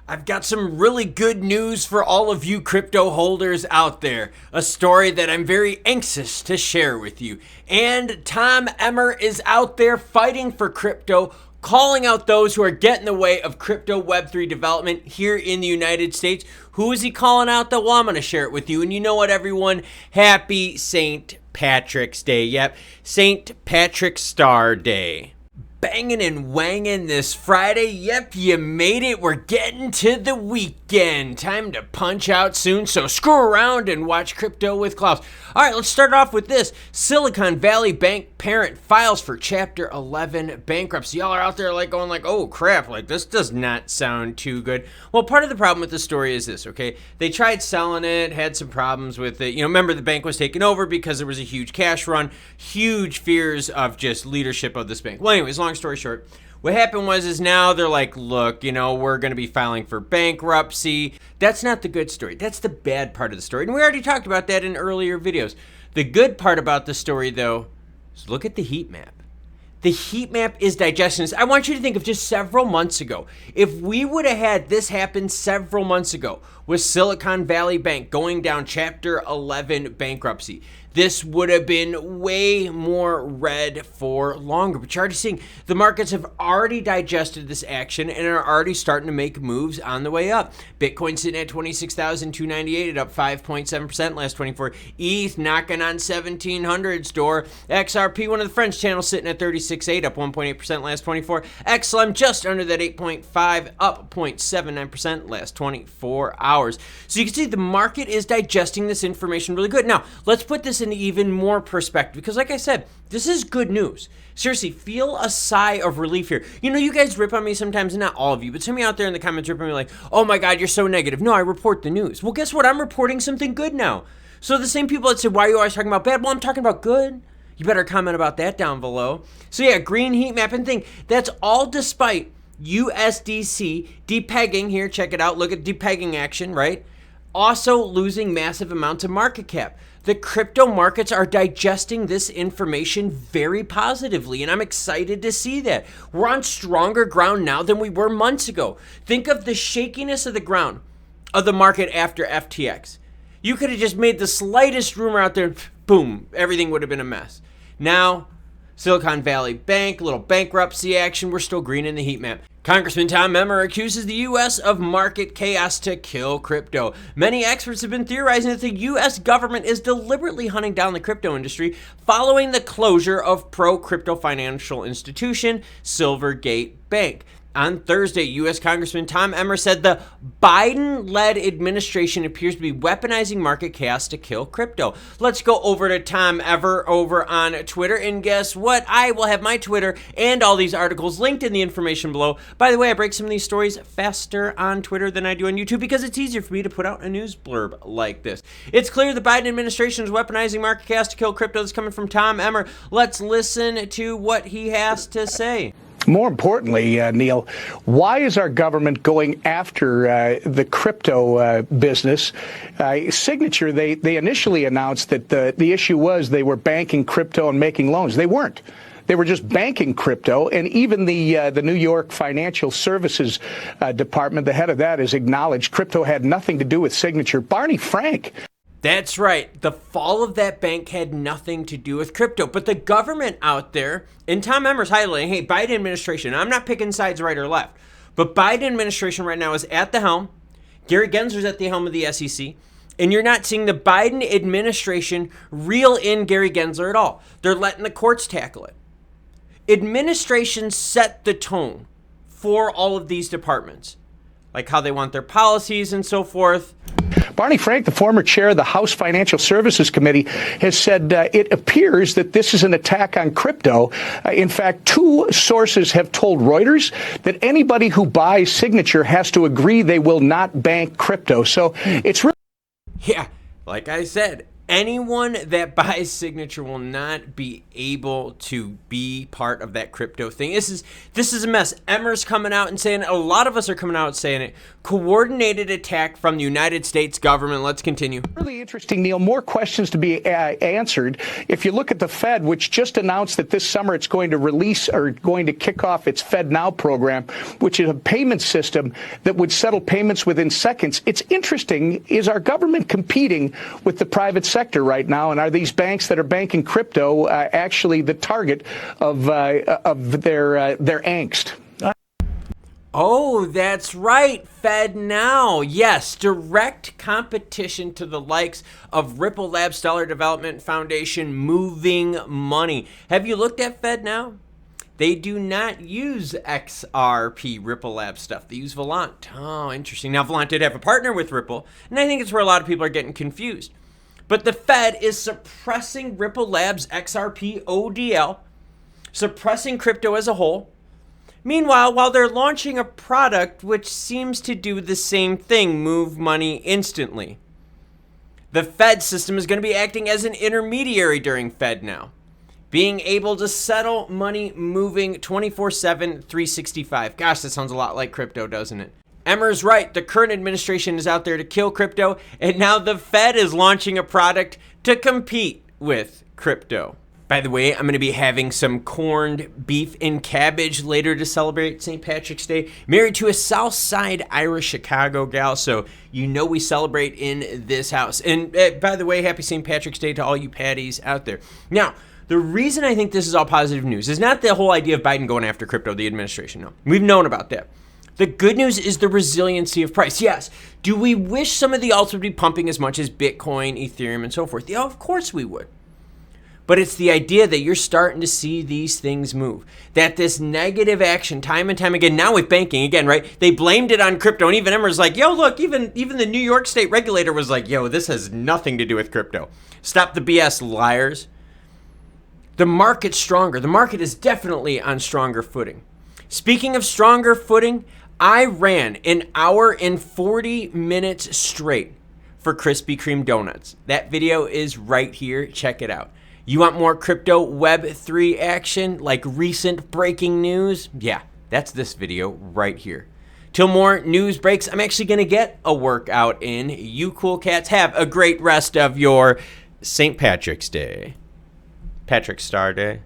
I've got some really good news for all of you crypto holders out there. A story that I'm very anxious to share with you. And Tom Emmer is out there fighting for crypto, calling out those who are getting in the way of crypto Web3 development here in the United States. Who is he calling out though? Well, I'm going to share it with you. And you know what, everyone? Happy St. Patrick's Day. Yep, St. Patrick's Star Day. Banging and wanging this Friday. Yep, you made it. We're getting to the weekend. Time to punch out soon, so screw around and watch Crypto with Klaus. All right, let's start off with this. Silicon Valley Bank parent files for Chapter 11 bankruptcy. Y'all are out there going oh crap, this does not sound too good. Well, part of the problem with the story is this, okay? They tried selling it, had some problems with it. Remember the bank was taken over because there was a huge cash run, huge fears of just leadership of this bank. Well, anyways, long story short, what happened is now they're like, look, we're going to be filing for bankruptcy. That's not the good story. That's the bad part of the story. And we already talked about that in earlier videos. The good part about the story, though, is look at the heat map. The heat map is digesting this. I want you to think of just several months ago. If we would have had this happen several months ago with Silicon Valley Bank going down Chapter 11 bankruptcy, this would have been way more red for longer. But you're already seeing the markets have already digested this action and are already starting to make moves on the way up. Bitcoin sitting at 26,298, up 5.7% last 24. ETH knocking on 1,700's door. XRP, one of the French channels, sitting at 36.8, up 1.8% last 24. XLM just under that 8.5, up 0.79% last 24 hours. So you can see the market is digesting this information really good. Now, let's put this into even more perspective, because like I said, this is good news. Seriously, feel a sigh of relief here. You guys rip on me sometimes, not all of you, but some of you out there in the comments rip on me like, oh my God, you're so negative. No, I report the news. Well, guess what? I'm reporting something good now. So the same people that said, why are you always talking about bad? Well, I'm talking about good. You better comment about that down below. So yeah, green heat map and thing. That's all despite USDC depegging here. Check it out. Look at depegging action, right? Also losing massive amounts of market cap. The crypto markets are digesting this information very positively, and I'm excited to see that. We're on stronger ground now than we were months ago. Think of the shakiness of the ground of the market after FTX. You could have just made the slightest rumor out there, boom, everything would have been a mess. Now, Silicon Valley Bank, little bankruptcy action, we're still green in the heat map. Congressman Tom Emmer accuses the U.S. of market chaos to kill crypto. Many experts have been theorizing that the U.S. government is deliberately hunting down the crypto industry following the closure of pro-crypto financial institution Silvergate Bank. On Thursday, U.S. Congressman Tom Emmer said the Biden-led administration appears to be weaponizing market chaos to kill crypto. Let's go over to Tom Emmer over on Twitter, and guess what? I will have my Twitter and all these articles linked in the information below. By the way, I break some of these stories faster on Twitter than I do on YouTube because it's easier for me to put out a news blurb like this. It's clear the Biden administration is weaponizing market chaos to kill crypto. This is coming from Tom Emmer. Let's listen to what he has to say. More importantly, Neil, why is our government going after the crypto business? Signature, they initially announced that the issue was they were banking crypto and making loans. They weren't. They were just banking crypto, and even the New York Financial Services Department, the head of that, has acknowledged crypto had nothing to do with Signature. Barney Frank. That's right. The fall of that bank had nothing to do with crypto. But the government out there, and Tom Emmer's highlighting, hey, Biden administration, I'm not picking sides right or left, but Biden administration right now is at the helm. Gary Gensler's at the helm of the SEC. And you're not seeing the Biden administration reel in Gary Gensler at all. They're letting the courts tackle it. Administration set the tone for all of these departments, like how they want their policies and so forth. Barney Frank, the former chair of the House Financial Services Committee, has said it appears that this is an attack on crypto. In fact, two sources have told Reuters that anybody who buys Signature has to agree they will not bank crypto. So it's really... Yeah, like I said, Anyone that buys Signature will not be able to be part of that crypto thing. This is a mess. Emmer's coming out and saying it. A lot of us are coming out saying it. Coordinated attack from the United States government. Let's continue. Really interesting, Neil. More questions to be answered. If you look at the Fed, which just announced that this summer it's going to release or going to kick off its FEDNOW program, which is a payment system that would settle payments within seconds. It's interesting. Is our government competing with the private sector right now, and are these banks that are banking crypto actually the target of their angst? Oh, that's right, FEDNOW. Yes, direct competition to the likes of Ripple Labs Dollar Development Foundation moving money. Have you looked at FEDNOW? They do not use XRP, Ripple Labs stuff. They use Volant. Oh, interesting. Now, Volant did have a partner with Ripple, and I think it's where a lot of people are getting confused. But the Fed is suppressing Ripple Labs XRP ODL, suppressing crypto as a whole. Meanwhile, while they're launching a product which seems to do the same thing, move money instantly. The Fed system is going to be acting as an intermediary during FEDNOW, being able to settle money moving 24/7, 365. Gosh, that sounds a lot like crypto, doesn't it? Emmer's right. The current administration is out there to kill crypto, and now the Fed is launching a product to compete with crypto. By the way, I'm going to be having some corned beef and cabbage later to celebrate St. Patrick's Day. Married to a South Side Irish Chicago gal, so you know we celebrate in this house. And by the way, happy St. Patrick's Day to all you patties out there. Now, the reason I think this is all positive news is not the whole idea of Biden going after crypto, the administration. No, we've known about that. The good news is the resiliency of price. Yes, do we wish some of the alts would be pumping as much as Bitcoin, Ethereum, and so forth? Yeah, of course we would. But it's the idea that you're starting to see these things move. That this negative action time and time again, now with banking again, right? They blamed it on crypto, and even Emmer's like, yo, look, even the New York State regulator was like, yo, this has nothing to do with crypto. Stop the BS, liars. The market's stronger. The market is definitely on stronger footing. Speaking of stronger footing, I ran an hour and 40 minutes straight for Krispy Kreme donuts. That video is right here. Check it out. You want more crypto Web3 action, like recent breaking news? Yeah, that's this video right here. Till more news breaks, I'm actually going to get a workout in. You cool cats have a great rest of your St. Patrick's Day. Patrick Star Day.